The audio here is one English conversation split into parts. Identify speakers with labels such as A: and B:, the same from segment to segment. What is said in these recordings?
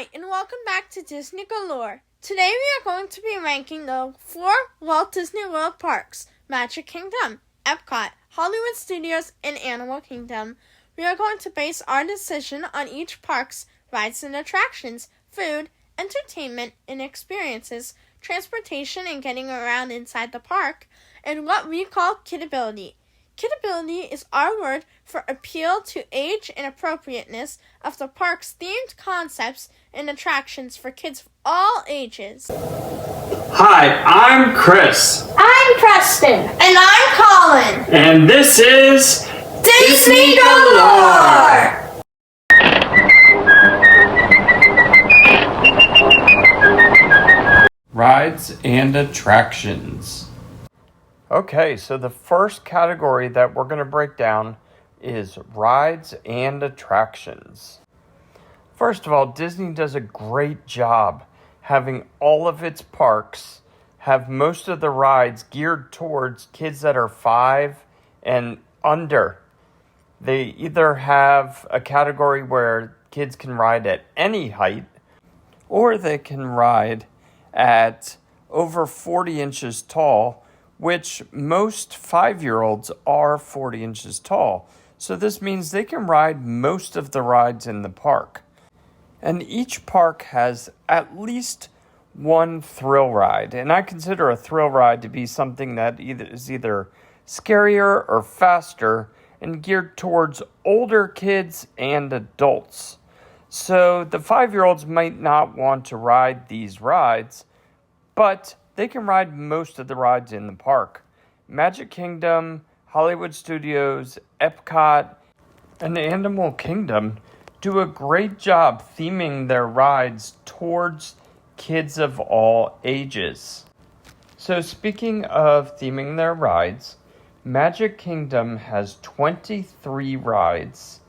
A: Hi, and welcome back to Disney Galore. Today we are going to be ranking the 4 Walt Disney World parks: Magic Kingdom, Epcot, Hollywood Studios, and Animal Kingdom. We are going to base our decision on each park's rides and attractions, food, entertainment and experiences, transportation and getting around inside the park, and what we call kidability. Kidability is our word for appeal to age and appropriateness of the park's themed concepts and attractions for kids of all ages.
B: Hi, I'm Chris.
C: I'm Preston.
A: And I'm Colin.
B: And this is
A: Disney Galore!
B: Rides and attractions. Okay, so the first category that we're going to break down is rides and attractions. First of all, Disney does a great job having all of its parks have most of the rides geared towards kids that are 5 and under. They either have a category where kids can ride at any height, or they can ride at over 40 inches tall, which most 5-year-olds are 40 inches tall. So this means they can ride most of the rides in the park. And each park has at least one thrill ride. And I consider a thrill ride to be something that is either scarier or faster and geared towards older kids and adults. So the 5-year-olds might not want to ride these rides, but they can ride most of the rides in the park. Magic Kingdom, Hollywood Studios, Epcot, and Animal Kingdom do a great job theming their rides towards kids of all ages. So speaking of theming their rides, Magic Kingdom has 23 rides.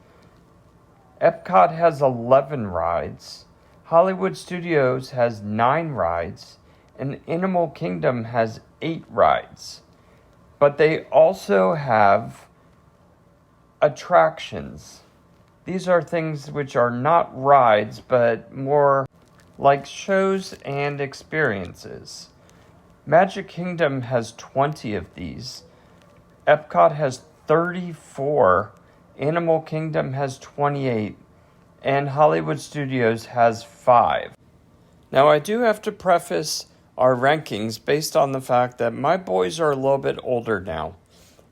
B: Epcot has 11 rides. Hollywood Studios has 9 rides. And Animal Kingdom has 8 rides. But they also have attractions. These are things which are not rides, but more like shows and experiences. Magic Kingdom has 20 of these. Epcot has 34. Animal Kingdom has 28. And Hollywood Studios has 5. Now, I do have to preface our rankings based on the fact that my boys are a little bit older now,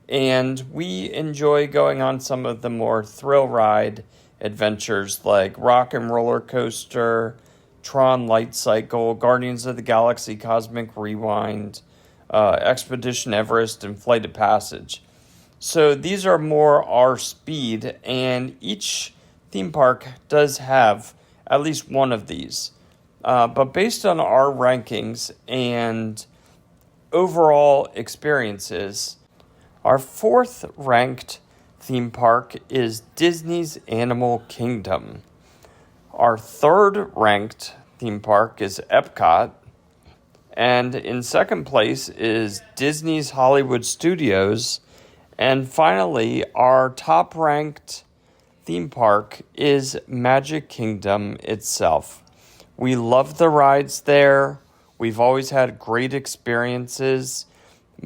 B: and we enjoy going on some of the more thrill ride adventures like Rock and Roller Coaster, Tron Light Cycle, Guardians of the Galaxy Cosmic Rewind, Expedition Everest, and Flight of Passage. So these are more our speed, and each theme park does have at least one of these. But based on our rankings and overall experiences, our 4th ranked theme park is Disney's Animal Kingdom. Our 3rd ranked theme park is Epcot. And in 2nd place is Disney's Hollywood Studios. And finally, our top ranked theme park is Magic Kingdom itself. We love the rides there. We've always had great experiences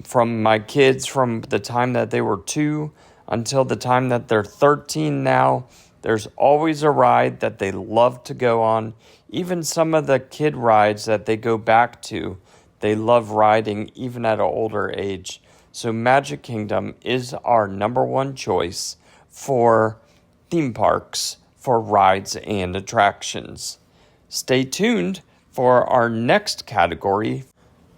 B: from my kids from the time that they were 2 until the time that they're 13 now. There's always a ride that they love to go on. Even some of the kid rides that they go back to, they love riding even at an older age. So Magic Kingdom is our number 1 choice for theme parks for rides and attractions. Stay tuned for our next category,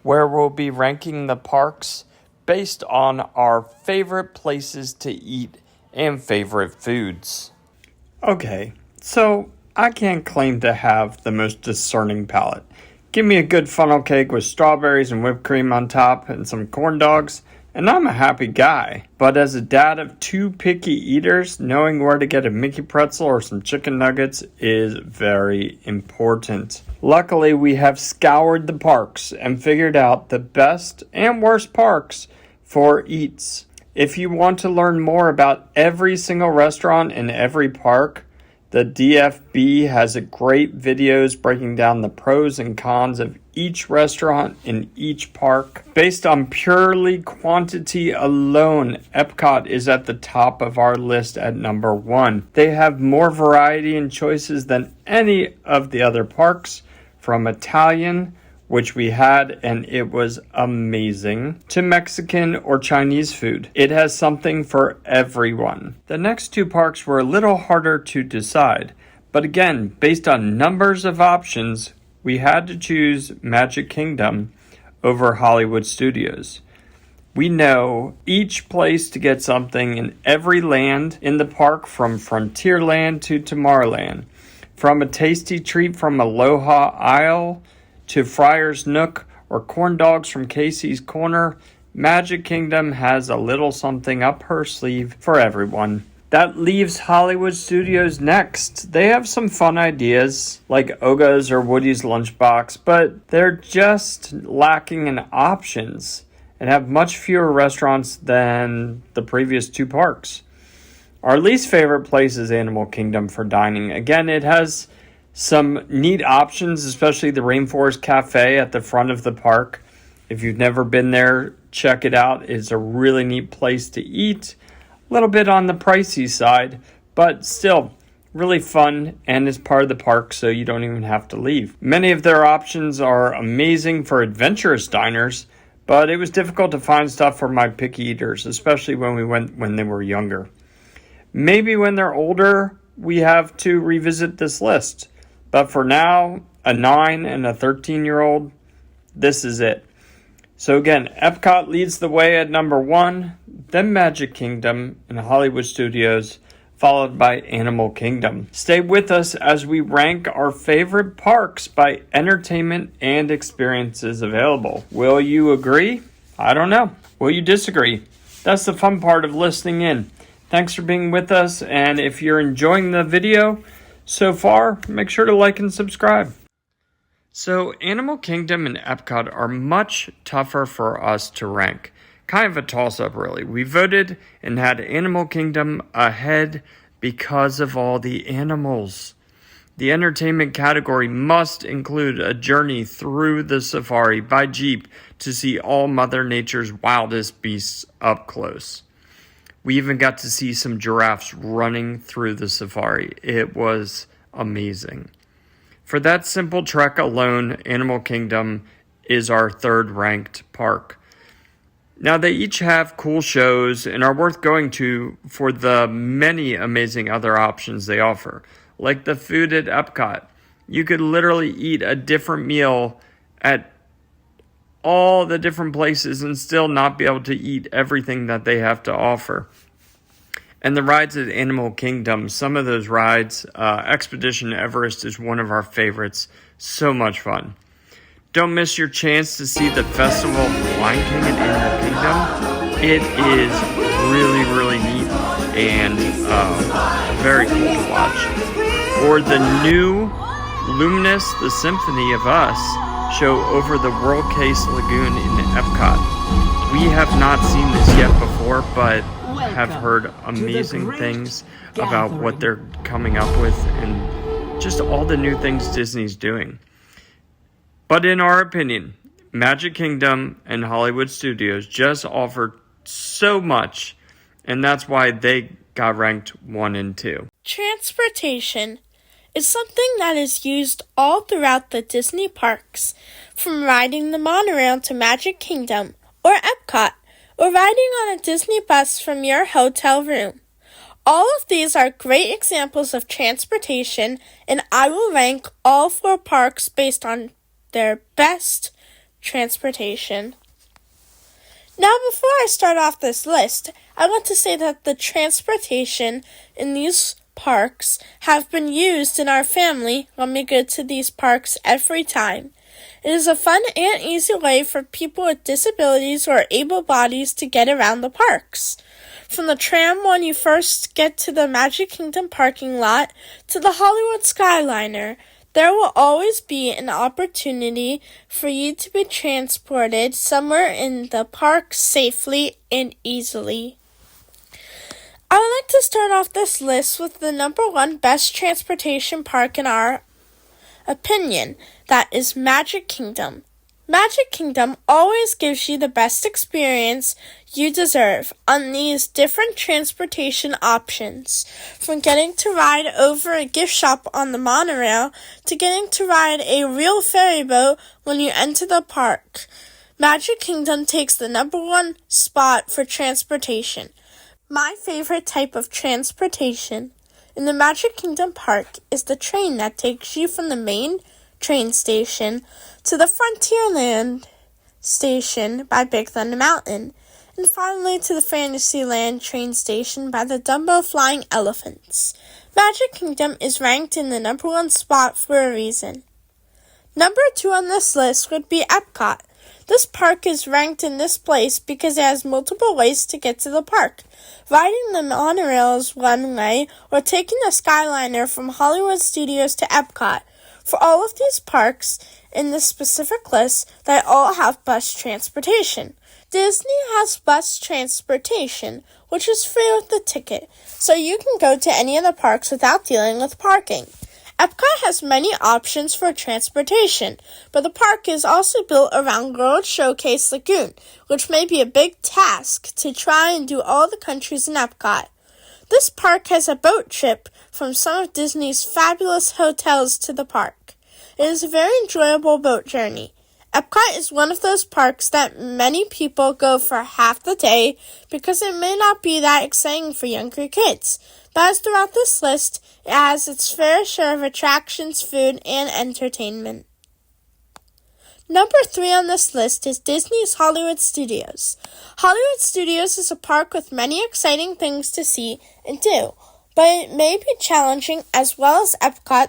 B: where we'll be ranking the parks based on our favorite places to eat and favorite foods. Okay, so I can't claim to have the most discerning palate. Give me a good funnel cake with strawberries and whipped cream on top and some corn dogs, and I'm a happy guy. But as a dad of 2 picky eaters, knowing where to get a Mickey pretzel or some chicken nuggets is very important. Luckily, we have scoured the parks and figured out the best and worst parks for eats. If you want to learn more about every single restaurant in every park, The DFB has great videos breaking down the pros and cons of each restaurant in each park. Based on purely quantity alone, Epcot is at the top of our list at number 1. They have more variety and choices than any of the other parks, from Italian, which we had and it was amazing, to Mexican or Chinese food. It has something for everyone. The next 2 parks were a little harder to decide, but again, based on numbers of options, we had to choose Magic Kingdom over Hollywood Studios. We know each place to get something in every land in the park, from Frontierland to Tomorrowland, from a tasty treat from Aloha Isle to Friar's Nook or corn dogs from Casey's Corner. Magic Kingdom has a little something up her sleeve for everyone. That leaves Hollywood Studios next. They have some fun ideas like Oga's or Woody's Lunchbox, but they're just lacking in options and have much fewer restaurants than the previous 2 parks. Our least favorite place is Animal Kingdom for dining. Again, it has some neat options, especially the Rainforest Cafe at the front of the park. If you've never been there, check it out. It's a really neat place to eat. A little bit on the pricey side, but still really fun and is part of the park, so you don't even have to leave. Many of their options are amazing for adventurous diners, but it was difficult to find stuff for my picky eaters, especially when we went when they were younger. Maybe when they're older, we have to revisit this list. But for now, a 9 and a 13-year-old, this is it. So again, Epcot leads the way at number 1, then Magic Kingdom and Hollywood Studios, followed by Animal Kingdom. Stay with us as we rank our favorite parks by entertainment and experiences available. Will you agree? I don't know. Will you disagree? That's the fun part of listening in. Thanks for being with us, and if you're enjoying the video so far, make sure to like and subscribe. So Animal Kingdom and Epcot are much tougher for us to rank. Kind of a toss-up, really. We voted and had Animal Kingdom ahead because of all the animals. The entertainment category must include a journey through the safari by Jeep to see all Mother Nature's wildest beasts up close. We even got to see some giraffes running through the safari. It was amazing. For that simple trek alone, Animal Kingdom is our 3rd ranked park. Now, they each have cool shows and are worth going to for the many amazing other options they offer. Like the food at Epcot. You could literally eat a different meal at all the different places and still not be able to eat everything that they have to offer. And the rides at Animal Kingdom, some of those rides, Expedition Everest is one of our favorites. So much fun. Don't miss your chance to see the Festival of Lion King at Animal Kingdom. It is really, really neat and very cool to watch. Or the new Luminous, the Symphony of Us show over the World Case Lagoon in Epcot. We have not seen this yet before, but have heard amazing things about what they're coming up with and just all the new things Disney's doing. But in our opinion, Magic Kingdom and Hollywood Studios just offer so much, and that's why they got ranked 1 and 2.
A: Transportation is something that is used all throughout the Disney parks, from riding the monorail to Magic Kingdom or Epcot, or riding on a Disney bus from your hotel room. All of these are great examples of transportation, and I will rank all 4 parks based on their best transportation. Now, before I start off this list, I want to say that the transportation in these parks have been used in our family when we go to these parks every time. It is a fun and easy way for people with disabilities or able bodies to get around the parks. From the tram when you first get to the Magic Kingdom parking lot to the Hollywood Skyliner, there will always be an opportunity for you to be transported somewhere in the park safely and easily. I would like to start off this list with the number one best transportation park in our opinion. That is Magic Kingdom. Magic Kingdom always gives you the best experience you deserve on these different transportation options, from getting to ride over a gift shop on the monorail to getting to ride a real ferry boat when you enter the park. Magic Kingdom takes the number one spot for transportation. My favorite type of transportation in the Magic Kingdom Park is the train that takes you from the main train station to the Frontierland station by Big Thunder Mountain, and finally to the Fantasyland train station by the Dumbo Flying Elephants. Magic Kingdom is ranked in the number one spot for a reason. Number two on this list would be Epcot. This park is ranked in this place because it has multiple ways to get to the park. Riding the monorail is one way, or taking the Skyliner from Hollywood Studios to Epcot. For all of these parks in this specific list, they all have bus transportation. Disney has bus transportation, which is free with the ticket, so you can go to any of the parks without dealing with parking. Epcot has many options for transportation, but the park is also built around World Showcase Lagoon, which may be a big task to try and do all the countries in Epcot. This park has a boat trip from some of Disney's fabulous hotels to the park. It is a very enjoyable boat journey. Epcot is one of those parks that many people go for half the day because it may not be that exciting for younger kids. But as throughout this list, it has its fair share of attractions, food, and entertainment. Number 3 on this list is Disney's Hollywood Studios. Hollywood Studios is a park with many exciting things to see and do, but it may be challenging as well as Epcot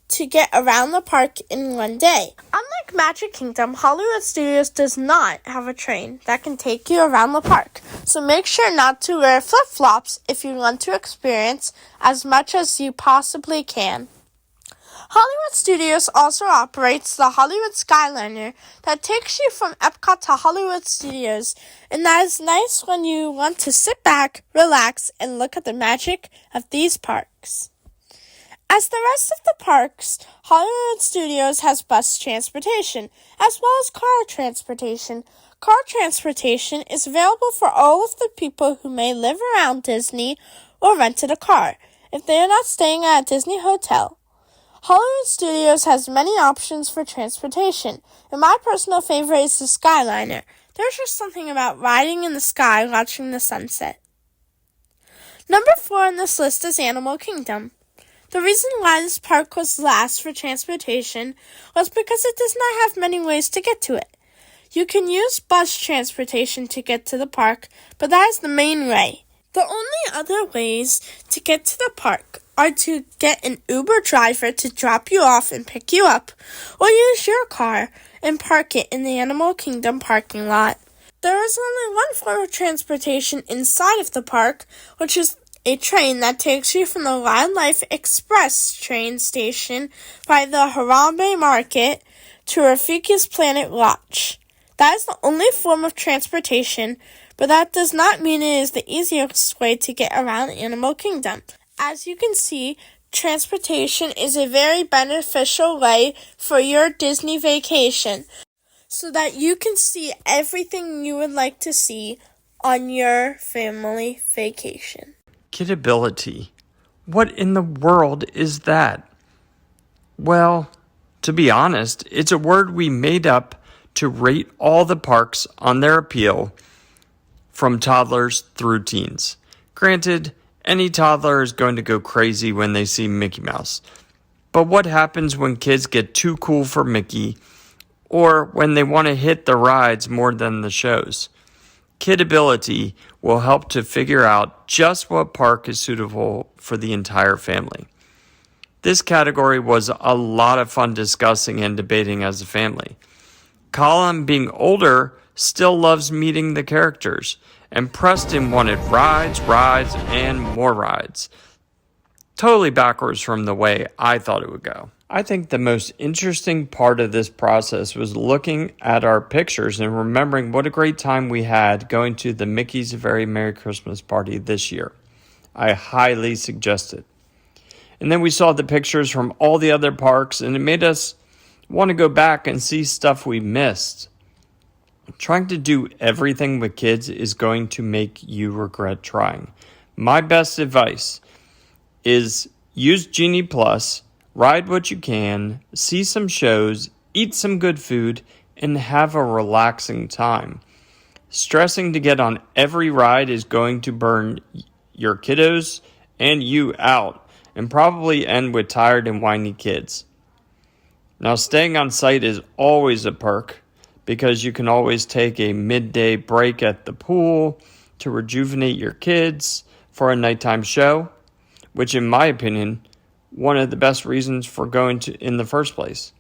A: to get around the park in one day. Unlike Magic Kingdom, Hollywood Studios does not have a train that can take you around the park, so make sure not to wear flip-flops if you want to experience as much as you possibly can. Hollywood Studios also operates the Hollywood Skyliner that takes you from Epcot to Hollywood Studios, and that is nice when you want to sit back, relax, and look at the magic of these parks. As the rest of the parks, Hollywood Studios has bus transportation, as well as car transportation. Car transportation is available for all of the people who may live around Disney or rented a car, if they are not staying at a Disney hotel. Hollywood Studios has many options for transportation, and my personal favorite is the Skyliner. There's just something about riding in the sky watching the sunset. Number 4 on this list is Animal Kingdom. The reason why this park was last for transportation was because it does not have many ways to get to it. You can use bus transportation to get to the park, but that is the main way. The only other ways to get to the park are to get an Uber driver to drop you off and pick you up, or use your car and park it in the Animal Kingdom parking lot. There is only one form of transportation inside of the park, which is a train that takes you from the Wildlife Express train station by the Harambe Market to Rafiki's Planet Lodge. That is the only form of transportation, but that does not mean it is the easiest way to get around Animal Kingdom. As you can see, transportation is a very beneficial way for your Disney vacation, so that you can see everything you would like to see on your family vacation.
B: Kidability. What in the world is that? Well, to be honest, it's a word we made up to rate all the parks on their appeal from toddlers through teens. Granted, any toddler is going to go crazy when they see Mickey Mouse. But what happens when kids get too cool for Mickey, or when they want to hit the rides more than the shows? Kidability will help to figure out just what park is suitable for the entire family. This category was a lot of fun discussing and debating as a family. Colin, being older, still loves meeting the characters, and Preston wanted rides, and more rides. Totally backwards from the way I thought it would go. I think the most interesting part of this process was looking at our pictures and remembering what a great time we had going to the Mickey's Very Merry Christmas Party this year. I highly suggest it. And then we saw the pictures from all the other parks, and it made us want to go back and see stuff we missed. Trying to do everything with kids is going to make you regret trying. My best advice is use Genie Plus, ride what you can, see some shows, eat some good food, and have a relaxing time. Stressing to get on every ride is going to burn your kiddos and you out, and probably end with tired and whiny kids. Now, staying on site is always a perk because you can always take a midday break at the pool to rejuvenate your kids for a nighttime show, which in my opinion, one of the best reasons for going to in the first place.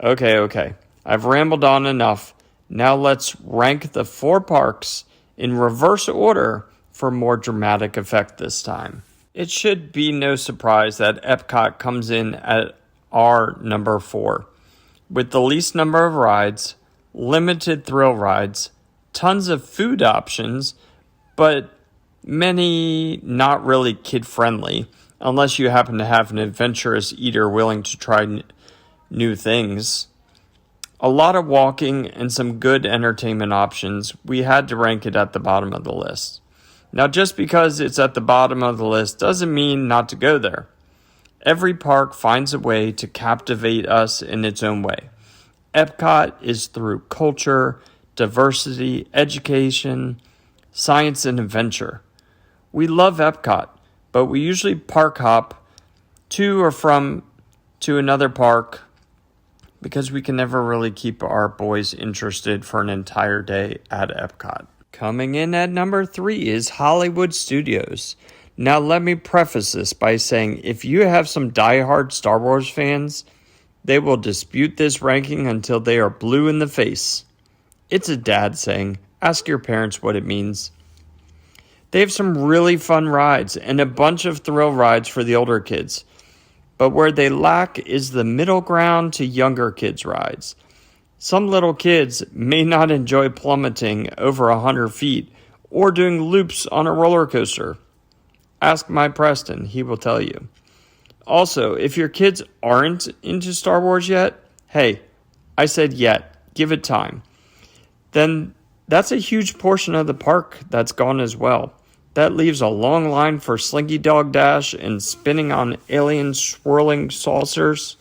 B: Okay. I've rambled on enough. Now let's rank the 4 parks in reverse order for more dramatic effect this time. It should be no surprise that Epcot comes in at our number 4, with the least number of rides, limited thrill rides, tons of food options, but many not really kid-friendly, unless you happen to have an adventurous eater willing to try new things. A lot of walking and some good entertainment options. We had to rank it at the bottom of the list. Now, just because it's at the bottom of the list doesn't mean not to go there. Every park finds a way to captivate us in its own way. Epcot is through culture, diversity, education, science, and adventure. We love Epcot, but we usually park hop to or from to another park because we can never really keep our boys interested for an entire day at Epcot. Coming in at number 3 is Hollywood Studios. Now let me preface this by saying if you have some diehard Star Wars fans, they will dispute this ranking until they are blue in the face. It's a dad saying, ask your parents what it means. They have some really fun rides and a bunch of thrill rides for the older kids. But where they lack is the middle ground to younger kids' rides. Some little kids may not enjoy plummeting over 100 feet or doing loops on a roller coaster. Ask my Preston, he will tell you. Also, if your kids aren't into Star Wars yet, hey, I said yet, give it time. Then that's a huge portion of the park that's gone as well. That leaves a long line for Slinky Dog Dash and spinning on alien swirling saucers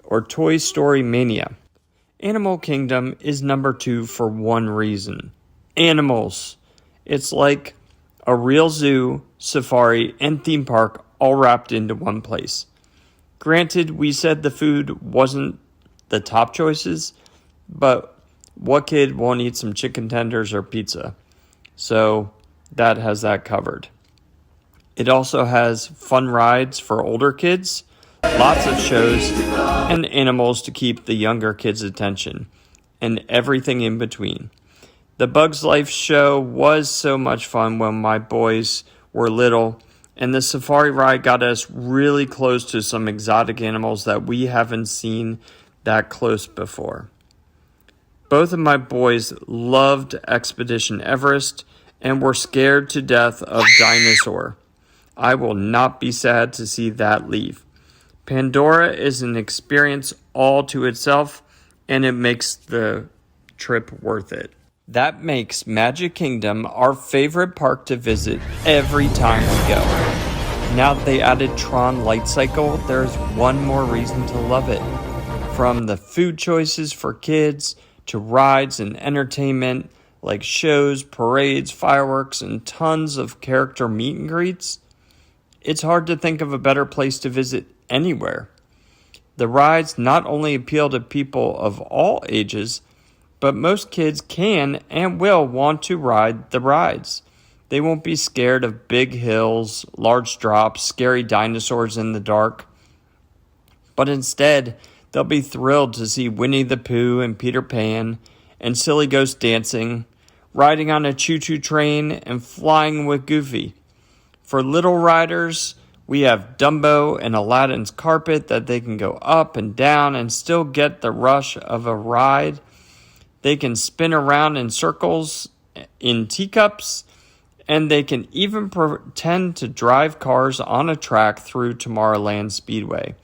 B: or Toy Story Mania. Animal Kingdom is number 2 for one reason. Animals. It's like a real zoo, safari, and theme park all wrapped into one place. Granted, we said the food wasn't the top choices, but what kid won't eat some chicken tenders or pizza? So that has that covered. It also has fun rides for older kids, lots of shows, and animals to keep the younger kids' attention, and everything in between. The Bugs Life show was so much fun when my boys were little, and the safari ride got us really close to some exotic animals that we haven't seen that close before. Both of my boys loved Expedition Everest and were scared to death of Dinosaur. I will not be sad to see that leave. Pandora is an experience all to itself, and it makes the trip worth it. That makes Magic Kingdom our favorite park to visit every time we go. Now that they added Tron Light Cycle, there's one more reason to love it. From the food choices for kids to rides and entertainment like shows, parades, fireworks, and tons of character meet and greets, it's hard to think of a better place to visit anywhere. The rides not only appeal to people of all ages, but most kids can and will want to ride the rides. They won't be scared of big hills, large drops, scary dinosaurs in the dark. But instead, they'll be thrilled to see Winnie the Pooh and Peter Pan and Silly Ghost dancing, riding on a choo-choo train, and flying with Goofy. For little riders, we have Dumbo and Aladdin's carpet that they can go up and down and still get the rush of a ride. They can spin around in circles in teacups and they can even pretend to drive cars on a track through Tomorrowland Speedway.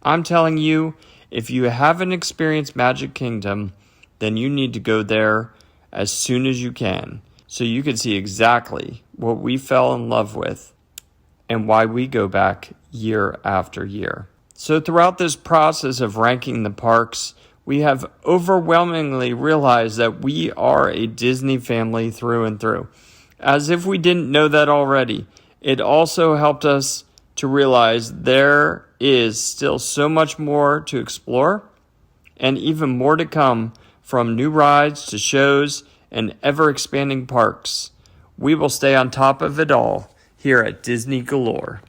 B: I'm telling you, if you haven't experienced Magic Kingdom, then you need to go there as soon as you can, so you can see exactly what we fell in love with and why we go back year after year. So throughout this process of ranking the parks, we have overwhelmingly realized that we are a Disney family through and through. As if we didn't know that already, it also helped us to realize there is still so much more to explore and even more to come, from new rides to shows and ever-expanding parks. We will stay on top of it all here at Disney Galore.